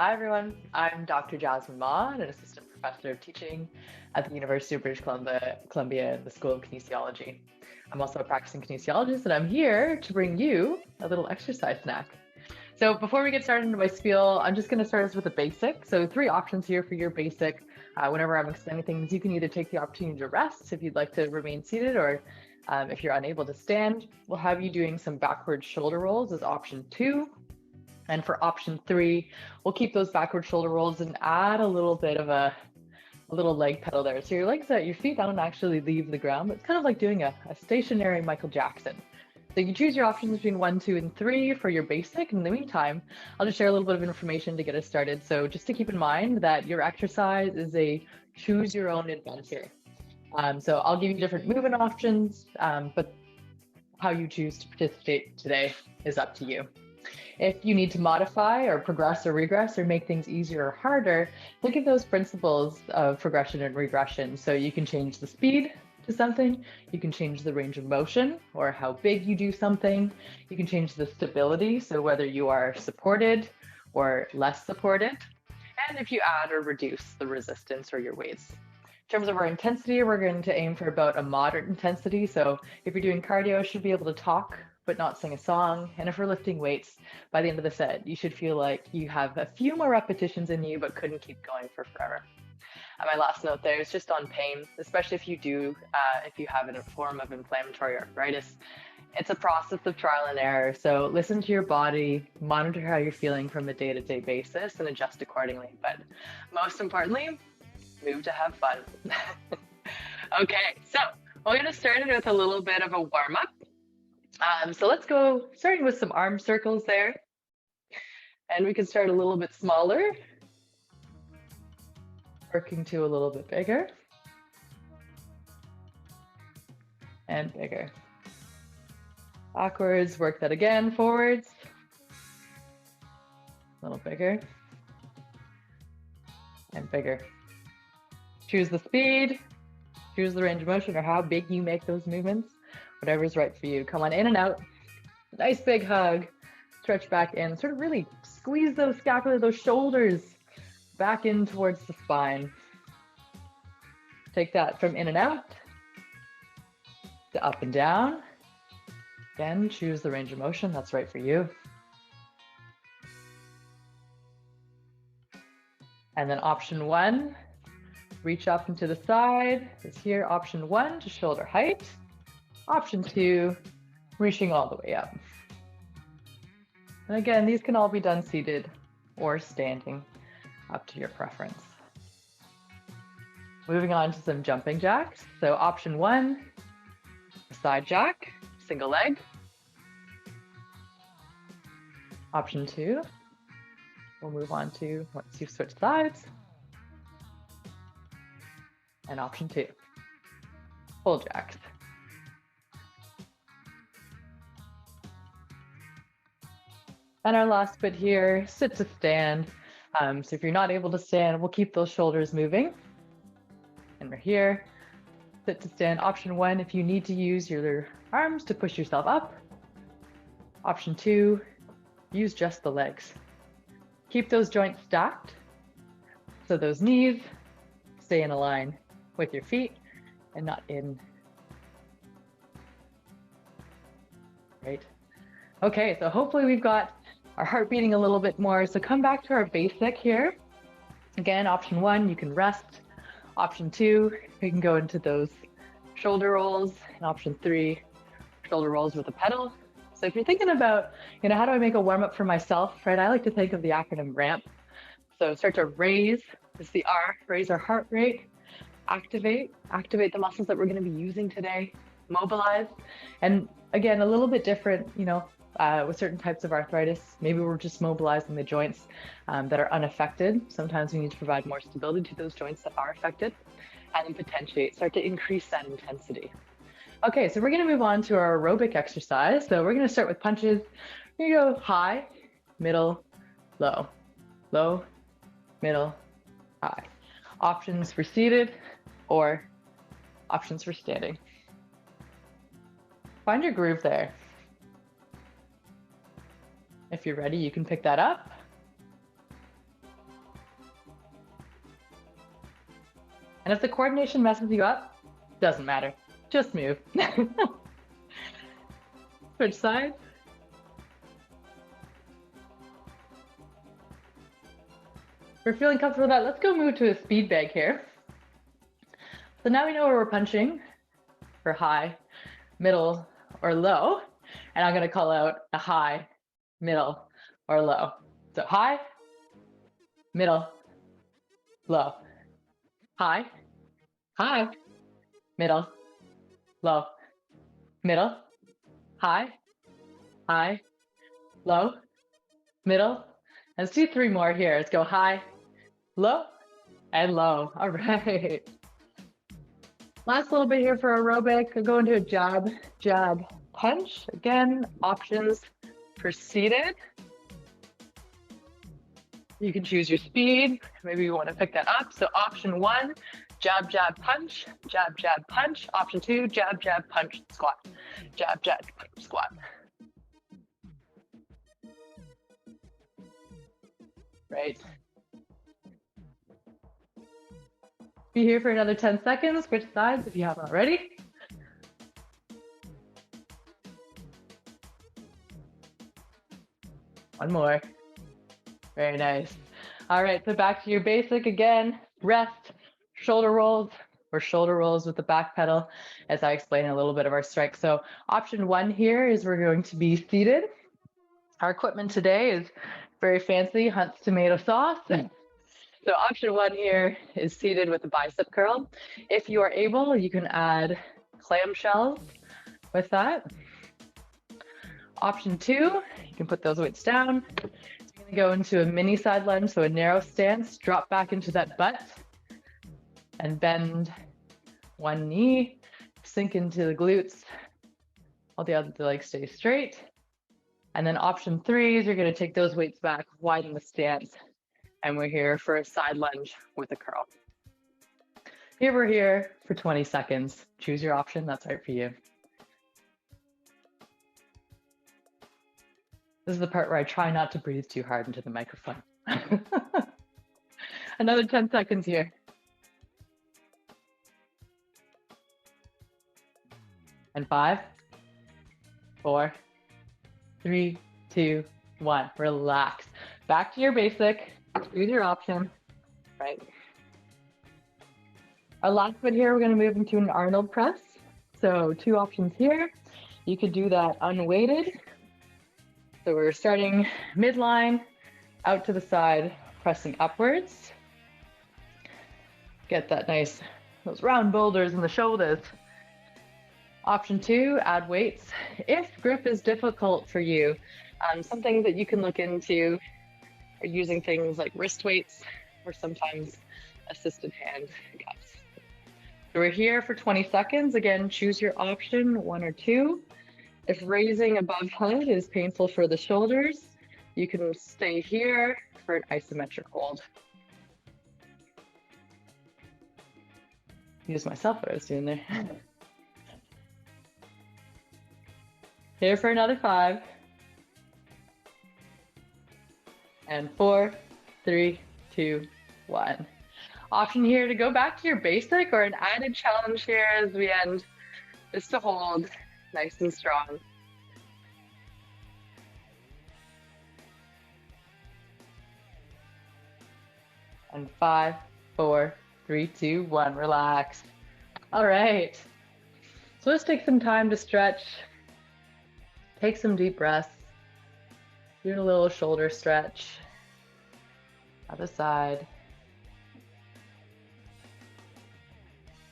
Hi, everyone. I'm Dr. Jasmin Ma, an assistant professor of teaching at the University of British Columbia in the School of Kinesiology. I'm also a practicing kinesiologist, and I'm here to bring you a little exercise snack. So before we get started into my spiel, I'm just going to start us with a basic. So 3 options here for your basic. Whenever I'm explaining things, you can either take the opportunity to rest if you'd like to remain seated, or if you're unable to stand, we'll have you doing some backward shoulder rolls as option 2. And for option 3, we'll keep those backward shoulder rolls and add a little bit of a little leg pedal there. So your feet don't actually leave the ground, but it's kind of like doing a stationary Michael Jackson. So you can choose your options between 1, 2, and 3 for your basic. In the meantime, I'll just share a little bit of information to get us started. So just to keep in mind that your exercise is a choose your own adventure. So I'll give you different movement options, but how you choose to participate today is up to you. If you need to modify or progress or regress or make things easier or harder, think of those principles of progression and regression. So you can change the speed to something, you can change the range of motion or how big you do something, you can change the stability, so whether you are supported or less supported, and if you add or reduce the resistance or your weights. In terms of our intensity, we're going to aim for about a moderate intensity. So if you're doing cardio, you should be able to talk but not sing a song. And if we're lifting weights, by the end of the set, you should feel like you have a few more repetitions in you, but couldn't keep going for forever. And my last note there is just on pain, especially if you have a form of inflammatory arthritis. It's a process of trial and error. So listen to your body, monitor how you're feeling from a day-to-day basis and adjust accordingly. But most importantly, move to have fun. Okay, so we're going to start it with a little bit of a warm-up. So let's go starting with some arm circles there. And we can start a little bit smaller, working to a little bit bigger and bigger. Backwards, work that again, forwards, a little bigger and bigger. Choose the speed, choose the range of motion or how big you make those movements. Whatever's right for you. Come on in and out. Nice big hug. Stretch back in. Sort of really squeeze those scapula, those shoulders back in towards the spine. Take that from in and out to up and down. Again, choose the range of motion that's right for you. And then option 1, reach up and to the side is here. Option 1 to shoulder height. Option 2, reaching all the way up. And again, these can all be done seated or standing, up to your preference. Moving on to some jumping jacks. So option 1, side jack, single leg. Option 2, we'll move on to once you've switched sides. And option 2, full jacks. And our last bit here, sit to stand. So if you're not able to stand, we'll keep those shoulders moving. And we're here, sit to stand. Option 1, if you need to use your arms to push yourself up. Option 2, use just the legs. Keep those joints stacked, so those knees stay in a line with your feet and not in. Great. Okay, so hopefully we've got our heart beating a little bit more. So come back to our basic here. Again, option 1, you can rest. Option 2, we can go into those shoulder rolls. And option 3, shoulder rolls with a pedal. So if you're thinking about, how do I make a warm up for myself, right? I like to think of the acronym RAMP. So start to raise, this is the R, raise our heart rate, activate the muscles that we're going to be using today, mobilize. And again, a little bit different, with certain types of arthritis, maybe we're just mobilizing the joints that are unaffected. Sometimes we need to provide more stability to those joints that are affected, and then potentiate, start to increase that intensity. Okay, so we're going to move on to our aerobic exercise. So we're going to start with punches. Here you go, high, middle, low, low, middle, high. Options for seated or options for standing. Find your groove there. If you're ready, you can pick that up. And if the coordination messes you up, doesn't matter. Just move. Switch sides. If we're feeling comfortable with that, let's go move to a speed bag here. So now we know where we're punching for high, middle, or low. And I'm going to call out a high, middle, or low. So high, middle, low. High, high, middle, low, middle, high, high, low, middle. And let's do 3 more here. Let's go high, low, and low. All right. Last little bit here for aerobic. I'll go into a jab, jab, punch. Again, options for seated. You can choose your speed. Maybe you want to pick that up. So option 1, jab, jab, punch, jab, jab, punch. Option 2, jab, jab, punch, squat. Jab, jab, punch, squat. Right. Be here for another 10 seconds. Switch sides if you haven't already. One more. Very nice. All right, so back to your basic again. Rest, shoulder rolls, or shoulder rolls with the back pedal, as I explained a little bit of our strike. So option 1 here is we're going to be seated. Our equipment today is very fancy, Hunt's tomato sauce. So option 1 here is seated with a bicep curl. If you are able, you can add clamshells with that. Option 2, you can put those weights down. You're gonna go into a mini side lunge, so a narrow stance, drop back into that butt and bend one knee, sink into the glutes, all the other legs stay straight. And then option 3 is you're gonna take those weights back, widen the stance, and we're here for a side lunge with a curl. Here we're here for 20 seconds. Choose your option, that's right for you. This is the part where I try not to breathe too hard into the microphone. Another 10 seconds here. And 5, 4, 3, 2, 1. Relax. Back to your basic. Choose your option. Right. Our last bit here, we're going to move into an Arnold Press. So 2 options here. You could do that unweighted. So we're starting midline, out to the side, pressing upwards. Get that nice, those round boulders in the shoulders. Option 2, add weights. If grip is difficult for you, something that you can look into are using things like wrist weights or sometimes assisted hand cuffs. So we're here for 20 seconds. Again, choose your option, 1 or 2. If raising above head is painful for the shoulders, you can stay here for an isometric hold. Use myself what I was doing there. Here for another 5. And 4, 3, 2, 1. Option here to go back to your basic, or an added challenge here as we end, is to hold nice and strong. And 5, 4, 3, 2, 1. Relax. All right. So let's take some time to stretch. Take some deep breaths. Do a little shoulder stretch. Other side.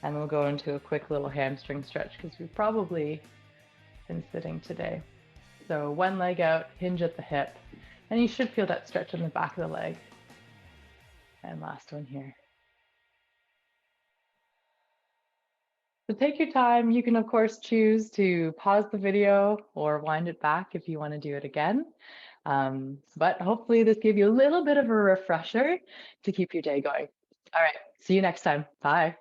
And we'll go into a quick little hamstring stretch because we've probably been sitting today. So one leg out, hinge at the hip, and you should feel that stretch in the back of the leg. And last one here. So take your time. You can, of course, choose to pause the video or wind it back if you want to do it again. But hopefully this gave you a little bit of a refresher to keep your day going. All right, see you next time. Bye.